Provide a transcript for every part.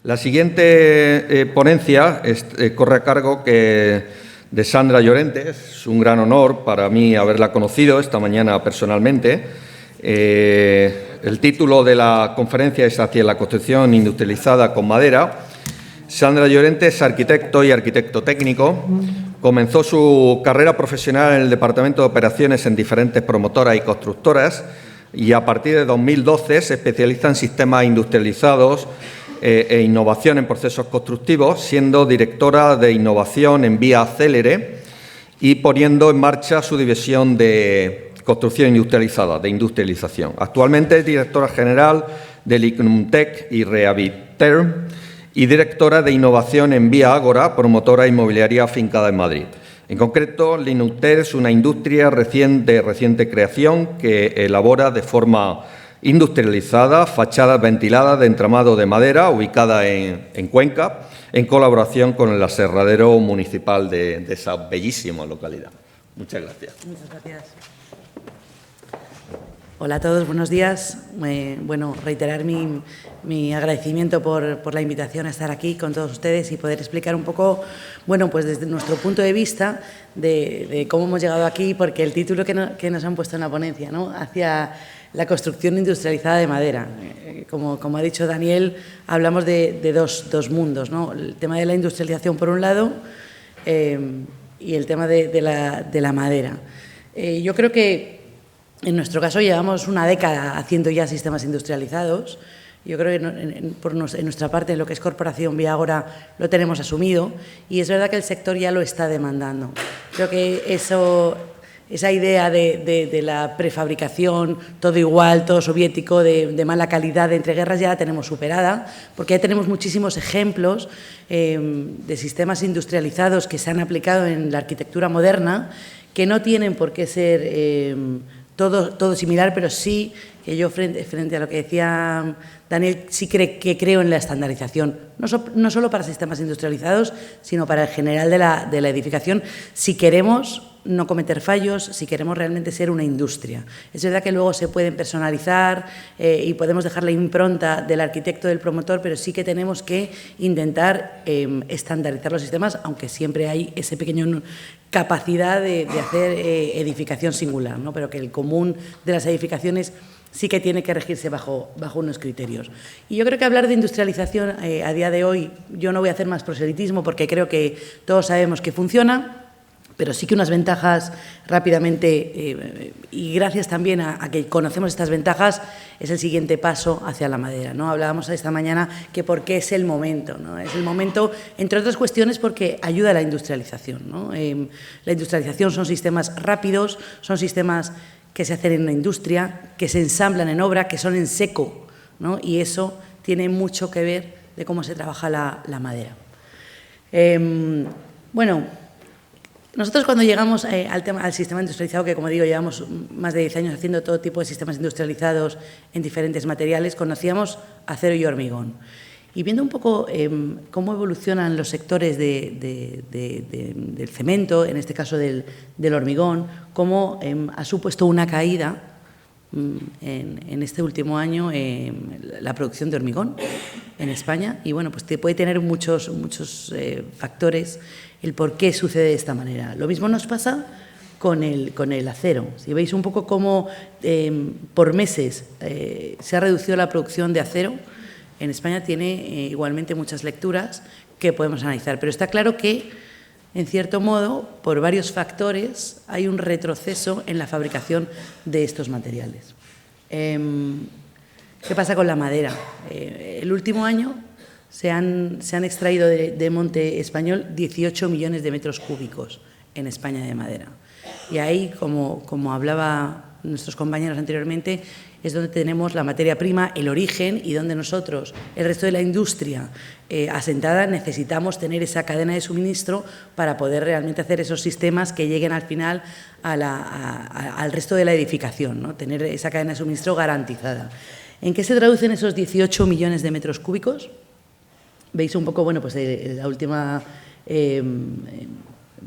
La siguiente ponencia corre a cargo de Sandra Llorente. Es un gran honor para mí haberla conocido esta mañana personalmente. El título de la conferencia es Hacia la construcción industrializada con madera. Sandra Llorente es arquitecto y arquitecto técnico. Comenzó su carrera profesional en el Departamento de Operaciones en diferentes promotoras y constructoras y a partir de 2012 se especializa en sistemas industrializados e innovación en procesos constructivos, siendo directora de innovación en Vía Célere y poniendo en marcha su división de construcción industrializada, de industrialización. Actualmente es directora general del Icnumtec y Rehabiter y directora de innovación en Vía Ágora, promotora inmobiliaria afincada en Madrid. En concreto, Icnumtec es una industria de reciente creación que elabora de forma industrializada fachadas ventiladas de entramado de madera ubicada en Cuenca, en colaboración con el aserradero municipal de esa bellísima localidad. Muchas gracias. Muchas gracias. Hola a todos, buenos días. Bueno, reiterar mi agradecimiento por la invitación a estar aquí con todos ustedes y poder explicar un poco, bueno, pues desde nuestro punto de vista de cómo hemos llegado aquí, porque el título que nos han puesto en la ponencia, ¿no?, hacia la construcción industrializada de madera. Como ha dicho Daniel, hablamos de dos mundos, ¿no? El tema de la industrialización por un lado y el tema de la madera. Yo creo que en nuestro caso llevamos una década haciendo ya sistemas industrializados. Yo creo que en nuestra parte, en lo que es Corporación Vía Ágora, lo tenemos asumido y es verdad que el sector ya lo está demandando. Creo que esa idea de la prefabricación, todo igual, todo soviético, de mala calidad, de entreguerras, ya la tenemos superada, porque ya tenemos muchísimos ejemplos de sistemas industrializados que se han aplicado en la arquitectura moderna, que no tienen por qué ser todo similar, pero sí que yo, frente a lo que decía Daniel, sí que creo en la estandarización, no solo para sistemas industrializados, sino para el general de la edificación, si queremos no cometer fallos, si queremos realmente ser una industria. Es verdad que luego se pueden personalizar y podemos dejar la impronta del arquitecto, del promotor, pero sí que tenemos que intentar estandarizar los sistemas, aunque siempre hay esa pequeña capacidad de hacer edificación singular, ¿no? Pero que el común de las edificaciones sí que tiene que regirse bajo unos criterios. Y yo creo que hablar de industrialización a día de hoy, yo no voy a hacer más proselitismo porque creo que todos sabemos que funciona, pero sí que unas ventajas rápidamente, y gracias también a que conocemos estas ventajas, es el siguiente paso hacia la madera, ¿no? Hablábamos esta mañana que por qué es el momento, ¿no? Es el momento, entre otras cuestiones, porque ayuda a la industrialización, ¿no? La industrialización son sistemas rápidos, son sistemas que se hacen en una industria, que se ensamblan en obra, que son en seco, ¿no? Y eso tiene mucho que ver de cómo se trabaja la madera. Bueno, nosotros cuando llegamos al sistema industrializado, que como digo llevamos más de 10 años haciendo todo tipo de sistemas industrializados en diferentes materiales, conocíamos acero y hormigón. Y viendo un poco cómo evolucionan los sectores del cemento, en este caso del hormigón, cómo ha supuesto una caída en este último año la producción de hormigón en España. Y bueno, pues puede tener muchos factores el por qué sucede de esta manera. Lo mismo nos pasa con el acero. Si veis un poco cómo por meses se ha reducido la producción de acero, en España tiene igualmente muchas lecturas que podemos analizar. Pero está claro que, en cierto modo, por varios factores, hay un retroceso en la fabricación de estos materiales. ¿Qué pasa con la madera? El último año se han extraído de monte español 18 millones de metros cúbicos en España de madera. Y ahí, como hablaba nuestros compañeros anteriormente, es donde tenemos la materia prima, el origen, y donde nosotros, el resto de la industria asentada, necesitamos tener esa cadena de suministro para poder realmente hacer esos sistemas que lleguen al final al resto de la edificación, ¿no? Tener esa cadena de suministro garantizada. ¿En qué se traducen esos 18 millones de metros cúbicos? Veis un poco, bueno, pues la última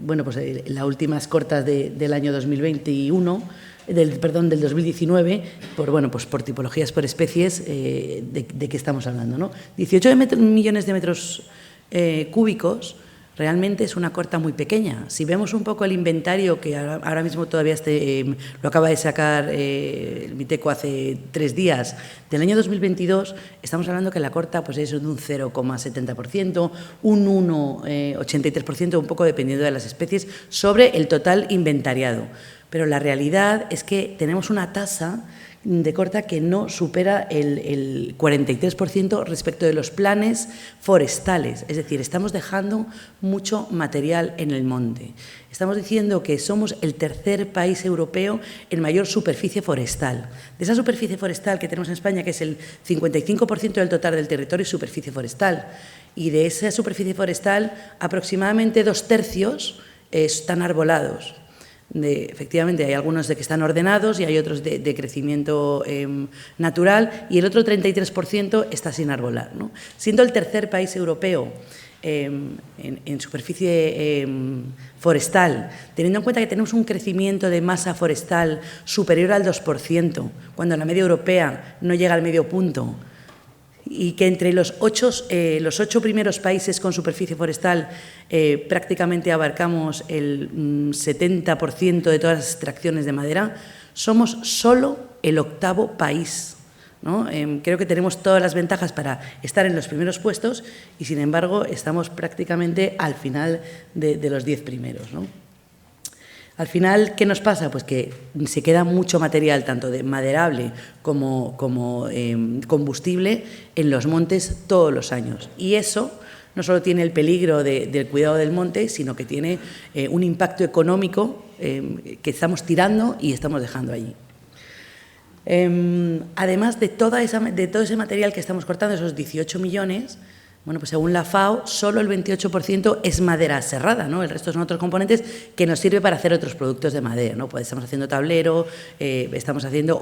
las últimas cortas del año 2021, del 2019, por tipologías, por especies, de qué estamos hablando, ¿no? 18 millones de metros cúbicos realmente es una corta muy pequeña. Si vemos un poco el inventario, que ahora mismo todavía lo acaba de sacar el Miteco hace 3 días, del año 2022, estamos hablando que la corta pues es de un 0,70%, un 1,83%, un poco dependiendo de las especies, sobre el total inventariado. Pero la realidad es que tenemos una tasa de corta que no supera el 43% respecto de los planes forestales. Es decir, estamos dejando mucho material en el monte. Estamos diciendo que somos el tercer país europeo en mayor superficie forestal. De esa superficie forestal que tenemos en España, que es el 55% del total del territorio, es superficie forestal. Y de esa superficie forestal, aproximadamente 2/3 están arbolados. Efectivamente, hay algunos de que están ordenados y hay otros de crecimiento natural, y el otro 33% está sin arbolar, ¿no? Siendo el tercer país europeo en superficie forestal, teniendo en cuenta que tenemos un crecimiento de masa forestal superior al 2%, cuando la media europea no llega al medio punto, y que entre los 8 primeros países con superficie forestal prácticamente abarcamos el 70% de todas las extracciones de madera, somos solo el 8º país, ¿no? Creo que tenemos todas las ventajas para estar en los primeros puestos y, sin embargo, estamos prácticamente al final de los 10 primeros, ¿no? Al final, ¿qué nos pasa? Pues que se queda mucho material, tanto de maderable como combustible, en los montes todos los años. Y eso no solo tiene el peligro del cuidado del monte, sino que tiene un impacto económico que estamos tirando y estamos dejando allí. Además de todo ese material que estamos cortando, esos 18 millones, bueno, pues según la FAO, solo el 28% es madera serrada, ¿no? El resto son otros componentes que nos sirve para hacer otros productos de madera, ¿no? Pues estamos haciendo tablero, estamos haciendo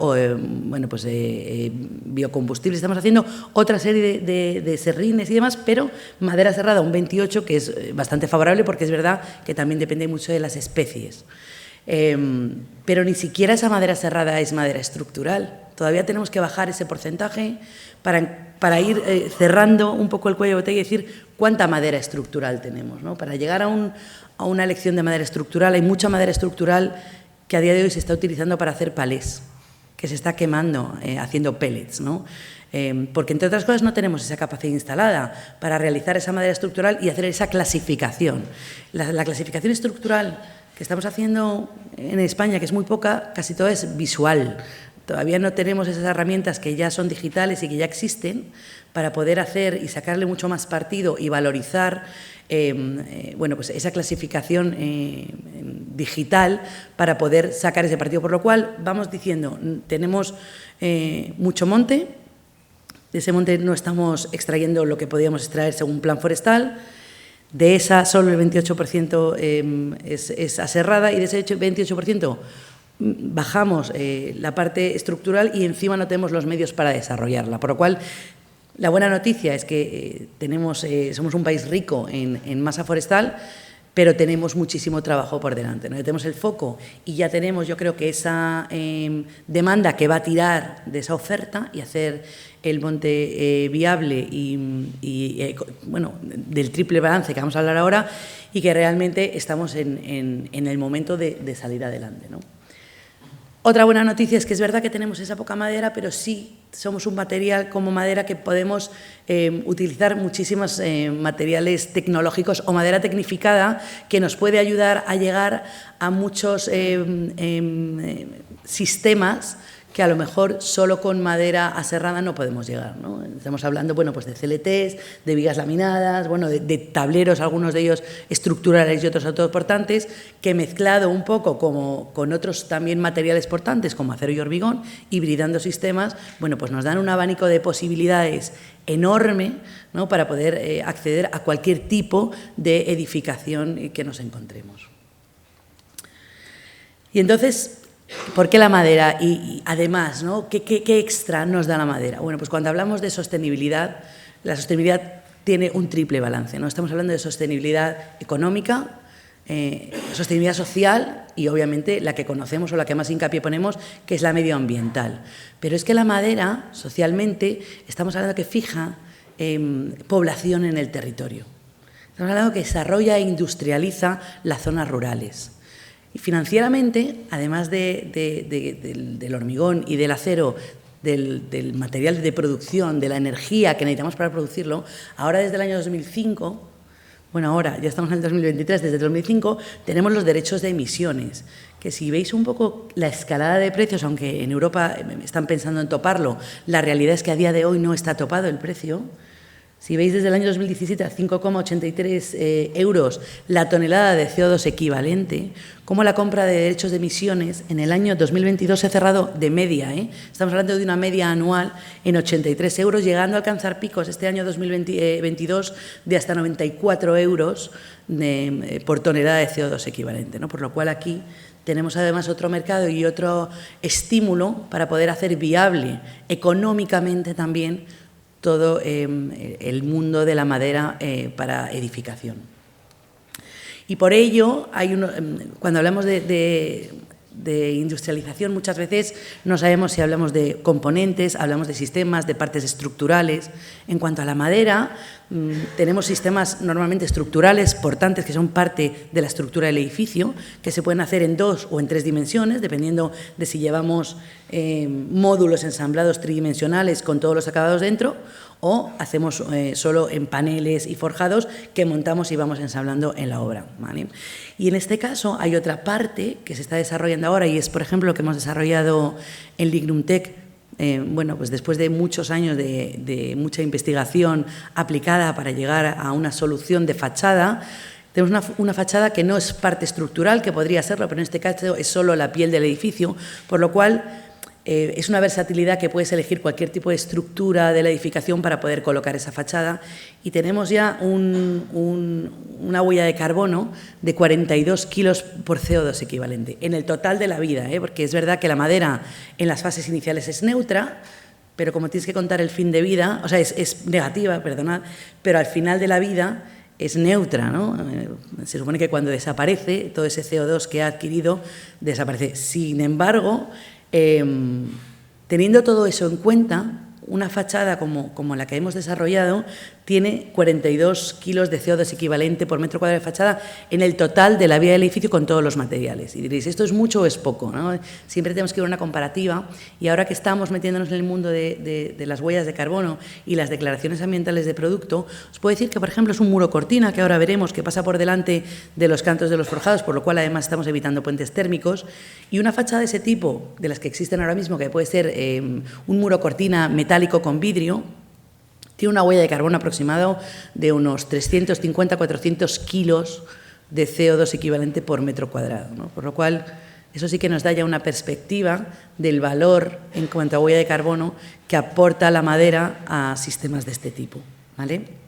biocombustibles, estamos haciendo otra serie de serrines y demás, pero madera serrada un 28%, que es bastante favorable, porque es verdad que también depende mucho de las especies. Pero ni siquiera esa madera serrada es madera estructural. Todavía tenemos que bajar ese porcentaje para ir cerrando un poco el cuello de botella y decir cuánta madera estructural tenemos, ¿no? Para llegar a una elección de madera estructural, hay mucha madera estructural que a día de hoy se está utilizando para hacer palés, que se está quemando haciendo pellets, ¿no? Porque, entre otras cosas, no tenemos esa capacidad instalada para realizar esa madera estructural y hacer esa clasificación. La clasificación estructural que estamos haciendo en España, que es muy poca, casi todo es visual. Todavía no tenemos esas herramientas que ya son digitales y que ya existen para poder hacer y sacarle mucho más partido y valorizar pues esa clasificación digital para poder sacar ese partido. Por lo cual, vamos diciendo, tenemos mucho monte, de ese monte no estamos extrayendo lo que podíamos extraer según plan forestal. De esa, solo el 28% es aserrada, y de ese 28% bajamos la parte estructural y encima no tenemos los medios para desarrollarla. Por lo cual, la buena noticia es que somos un país rico en masa forestal, pero tenemos muchísimo trabajo por delante, ¿no? Ya tenemos el foco y ya tenemos, yo creo que esa demanda que va a tirar de esa oferta y hacer el monte viable del triple balance que vamos a hablar ahora, y que realmente estamos en el momento de salir adelante, ¿no? Otra buena noticia es que es verdad que tenemos esa poca madera, pero sí somos un material como madera que podemos utilizar muchísimos materiales tecnológicos o madera tecnificada, que nos puede ayudar a llegar a muchos sistemas que a lo mejor solo con madera aserrada no podemos llegar, ¿no? Estamos hablando, pues de CLTs, de vigas laminadas, de tableros, algunos de ellos estructurales y otros autoportantes, que mezclado un poco con otros también materiales portantes como acero y hormigón, hibridando sistemas, pues nos dan un abanico de posibilidades enorme, ¿no? Para poder acceder a cualquier tipo de edificación que nos encontremos. Y entonces, ¿por qué la madera? Y además, ¿no? ¿Qué extra nos da la madera? Bueno, pues cuando hablamos de sostenibilidad, la sostenibilidad tiene un triple balance, ¿no? Estamos hablando de sostenibilidad económica, sostenibilidad social y, obviamente, la que conocemos o la que más hincapié ponemos, que es la medioambiental. Pero es que la madera, socialmente, estamos hablando que fija población en el territorio. Estamos hablando que desarrolla e industrializa las zonas rurales. Y financieramente, además del hormigón y del acero, del material de producción, de la energía que necesitamos para producirlo, ahora desde el año 2005, bueno, ahora ya estamos en el 2023, desde el 2005 tenemos los derechos de emisiones, que si veis un poco la escalada de precios, aunque en Europa están pensando en toparlo, la realidad es que a día de hoy no está topado el precio. Si veis desde el año 2017 a 5,83 euros la tonelada de CO2 equivalente, como la compra de derechos de emisiones en el año 2022 se ha cerrado de media, estamos hablando de una media anual en 83 euros, llegando a alcanzar picos este año 2022 de hasta 94 euros por tonelada de CO2 equivalente, ¿no? Por lo cual aquí tenemos además otro mercado y otro estímulo para poder hacer viable económicamente también todo el mundo de la madera para edificación. Y por ello, cuando hablamos de industrialización, muchas veces no sabemos si hablamos de componentes, hablamos de sistemas, de partes estructurales. En cuanto a la madera, tenemos sistemas normalmente estructurales, portantes, que son parte de la estructura del edificio, que se pueden hacer en 2 o en 3 dimensiones, dependiendo de si llevamos módulos ensamblados tridimensionales con todos los acabados dentro, o hacemos solo en paneles y forjados que montamos y vamos ensamblando en la obra, ¿vale? Y en este caso hay otra parte que se está desarrollando ahora y es, por ejemplo, lo que hemos desarrollado en Lignumtec. Bueno, pues después de muchos años de mucha investigación aplicada para llegar a una solución de fachada, tenemos una fachada que no es parte estructural, que podría serlo, pero en este caso es solo la piel del edificio, por lo cual es una versatilidad que puedes elegir cualquier tipo de estructura de la edificación para poder colocar esa fachada y tenemos ya una huella de carbono de 42 kilos por CO2 equivalente en el total de la vida, porque es verdad que la madera en las fases iniciales es neutra, pero como tienes que contar el fin de vida, o sea, es negativa, perdonad, pero al final de la vida es neutra, ¿no? Se supone que cuando desaparece todo ese CO2 que ha adquirido, desaparece. Sin embargo, teniendo todo eso en cuenta, una fachada como la que hemos desarrollado tiene 42 kilos de CO2 equivalente por metro cuadrado de fachada en el total de la vida del edificio con todos los materiales. Y diréis, ¿esto es mucho o es poco?, ¿no? Siempre tenemos que ver una comparativa y ahora que estamos metiéndonos en el mundo de las huellas de carbono y las declaraciones ambientales de producto, os puedo decir que, por ejemplo, es un muro cortina que ahora veremos que pasa por delante de los cantos de los forjados, por lo cual además estamos evitando puentes térmicos, y una fachada de ese tipo, de las que existen ahora mismo, que puede ser un muro cortina metálico con vidrio, tiene una huella de carbono aproximado de unos 350-400 kilos de CO2 equivalente por metro cuadrado, ¿no? Por lo cual, eso sí que nos da ya una perspectiva del valor en cuanto a huella de carbono que aporta la madera a sistemas de este tipo, ¿vale?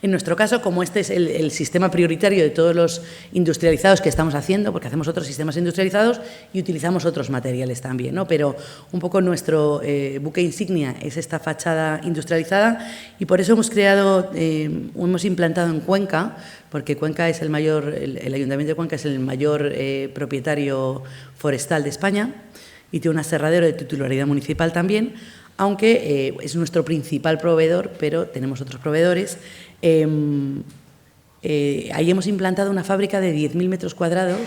En nuestro caso, como este es el sistema prioritario de todos los industrializados que estamos haciendo, porque hacemos otros sistemas industrializados y utilizamos otros materiales también, ¿no? Pero un poco nuestro buque insignia es esta fachada industrializada y por eso hemos creado, hemos implantado en Cuenca, porque Cuenca es el Ayuntamiento de Cuenca es el mayor propietario forestal de España y tiene un aserradero de titularidad municipal también, aunque es nuestro principal proveedor, pero tenemos otros proveedores. Ahí hemos implantado una fábrica de 10.000 metros cuadrados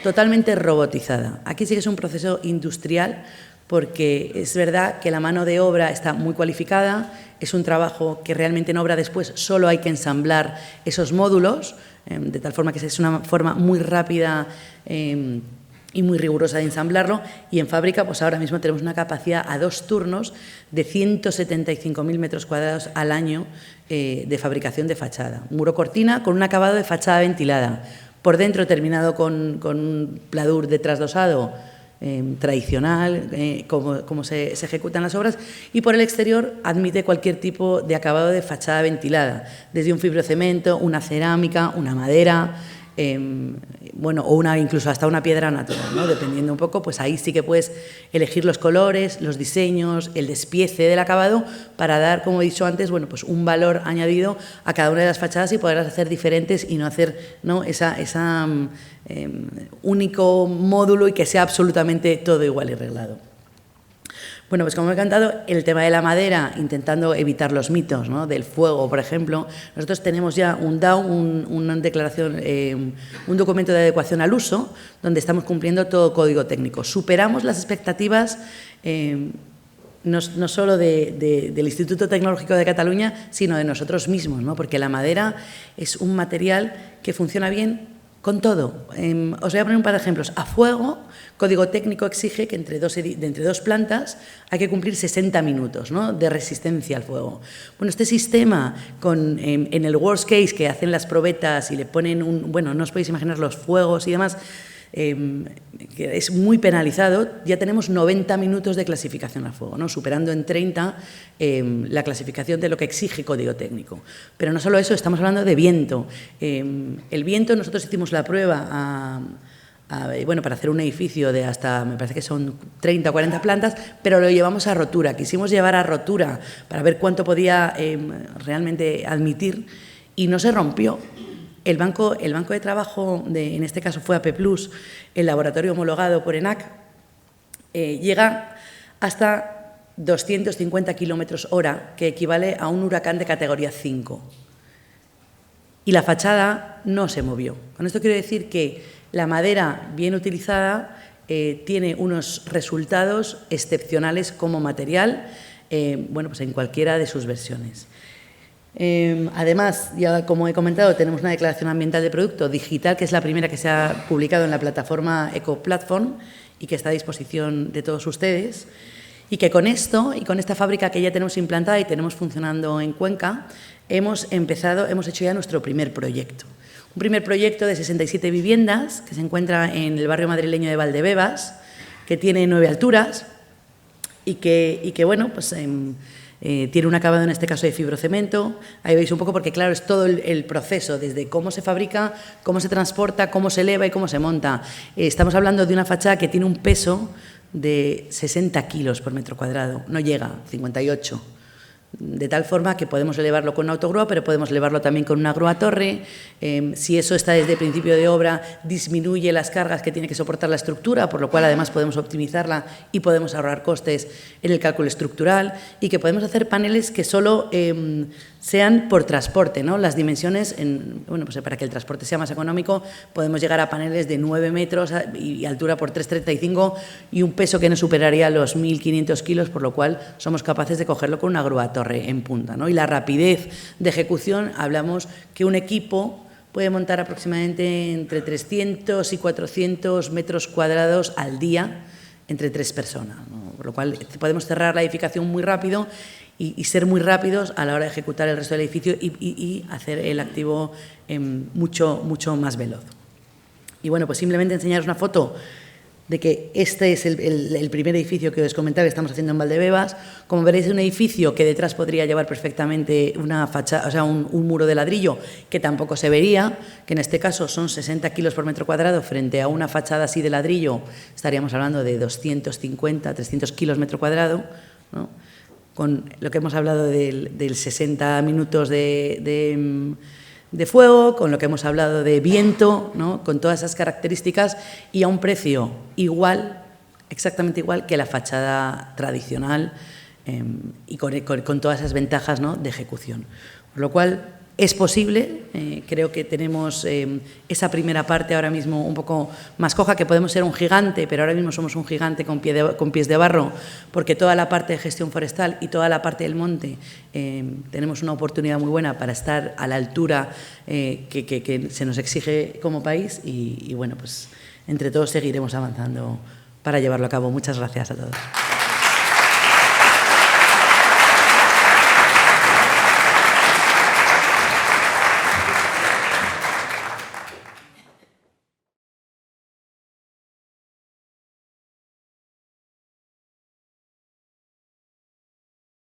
totalmente robotizada. Aquí sí que es un proceso industrial porque es verdad que la mano de obra está muy cualificada, es un trabajo que realmente en obra después solo hay que ensamblar esos módulos, de tal forma que es una forma muy rápida y muy rigurosa de ensamblarlo, y en fábrica pues ahora mismo tenemos una capacidad a 2 turnos de 175.000 metros cuadrados al año de fabricación de fachada. Muro cortina con un acabado de fachada ventilada, por dentro terminado con un pladur de trasdosado tradicional, como se ejecutan las obras, y por el exterior admite cualquier tipo de acabado de fachada ventilada, desde un fibrocemento, una cerámica, una madera, bueno, o incluso hasta una piedra natural, ¿no? Dependiendo un poco, pues ahí sí que puedes elegir los colores, los diseños, el despiece del acabado para dar, como he dicho antes, bueno, pues un valor añadido a cada una de las fachadas y poderlas hacer diferentes y no hacer, ¿no?, esa único módulo y que sea absolutamente todo igual y reglado. Bueno, pues como he contado, el tema de la madera, intentando evitar los mitos, ¿no?, del fuego, por ejemplo. Nosotros tenemos ya un DAO, una declaración, un documento de adecuación al uso, donde estamos cumpliendo todo código técnico. Superamos las expectativas no solo del Instituto Tecnológico de Cataluña, sino de nosotros mismos, ¿no?, porque la madera es un material que funciona bien con todo. Os voy a poner un par de ejemplos. A fuego, código técnico exige que entre dos plantas hay que cumplir 60 minutos, ¿no?, de resistencia al fuego. Bueno, este sistema, en el worst case, que hacen las probetas y le ponen bueno, no os podéis imaginar los fuegos y demás, que es muy penalizado, ya tenemos 90 minutos de clasificación al fuego, ¿no?, superando en 30 la clasificación de lo que exige código técnico. Pero no solo eso, estamos hablando de viento. El viento, nosotros hicimos la prueba bueno, para hacer un edificio de hasta, me parece que son 30 o 40 plantas, pero lo llevamos a rotura. Quisimos llevar a rotura para ver cuánto podía realmente admitir y no se rompió. El banco de trabajo, en este caso fue AP+, el laboratorio homologado por ENAC, llega hasta 250 km/h, que equivale a un huracán de categoría 5. Y la fachada no se movió. Con esto quiero decir que la madera bien utilizada tiene unos resultados excepcionales como material, bueno, pues en cualquiera de sus versiones. Además, ya como he comentado, tenemos una declaración ambiental de producto digital, que es la primera que se ha publicado en la plataforma Ecoplatform y que está a disposición de todos ustedes. Y que con esto y con esta fábrica que ya tenemos implantada y tenemos funcionando en Cuenca, hemos hecho ya nuestro primer proyecto. Un primer proyecto de 67 viviendas que se encuentra en el barrio madrileño de Valdebebas, que tiene 9 alturas y que bueno, pues tiene un acabado en este caso de fibrocemento. Ahí veis un poco porque, claro, es todo el proceso, desde cómo se fabrica, cómo se transporta, cómo se eleva y cómo se monta. Estamos hablando de una fachada que tiene un peso de 60 kilos por metro cuadrado, no llega, 58. De tal forma que podemos elevarlo con una autogrúa, pero podemos elevarlo también con una grúa torre. Si eso está desde el principio de obra, disminuye las cargas que tiene que soportar la estructura, por lo cual además podemos optimizarla y podemos ahorrar costes en el cálculo estructural, y que podemos hacer paneles que solo sean por transporte, ¿no? Las dimensiones, bueno, pues para que el transporte sea más económico, podemos llegar a paneles de 9 metros y altura por 3,35 y un peso que no superaría los 1.500 kilos, por lo cual somos capaces de cogerlo con una grúa torre en punta, ¿no? Y la rapidez de ejecución, hablamos que un equipo puede montar aproximadamente entre 300 y 400 metros cuadrados al día entre 3 personas, ¿no? Por lo cual podemos cerrar la edificación muy rápido y ser muy rápidos a la hora de ejecutar el resto del edificio y hacer el activo mucho más veloz. Y bueno, pues simplemente enseñaros una foto de que este es el primer edificio que os comentaba que estamos haciendo en Valdebebas. Como veréis, es un edificio que detrás podría llevar perfectamente una fachada, o sea, un muro de ladrillo que tampoco se vería, que en este caso son 60 kilos por metro cuadrado, frente a una fachada así de ladrillo estaríamos hablando de 250, 300 kilos metro cuadrado, ¿no? Con lo que hemos hablado del 60 minutos de fuego, con lo que hemos hablado de viento, ¿no? Con todas esas características y a un precio igual, exactamente igual que la fachada tradicional y con todas esas ventajas, ¿no?, de ejecución. Por lo cual es posible, creo que tenemos esa primera parte ahora mismo un poco más coja, que podemos ser un gigante, pero ahora mismo somos un gigante con pies de barro, porque toda la parte de gestión forestal y toda la parte del monte tenemos una oportunidad muy buena para estar a la altura que se nos exige como país y bueno, pues entre todos seguiremos avanzando para llevarlo a cabo. Muchas gracias a todos.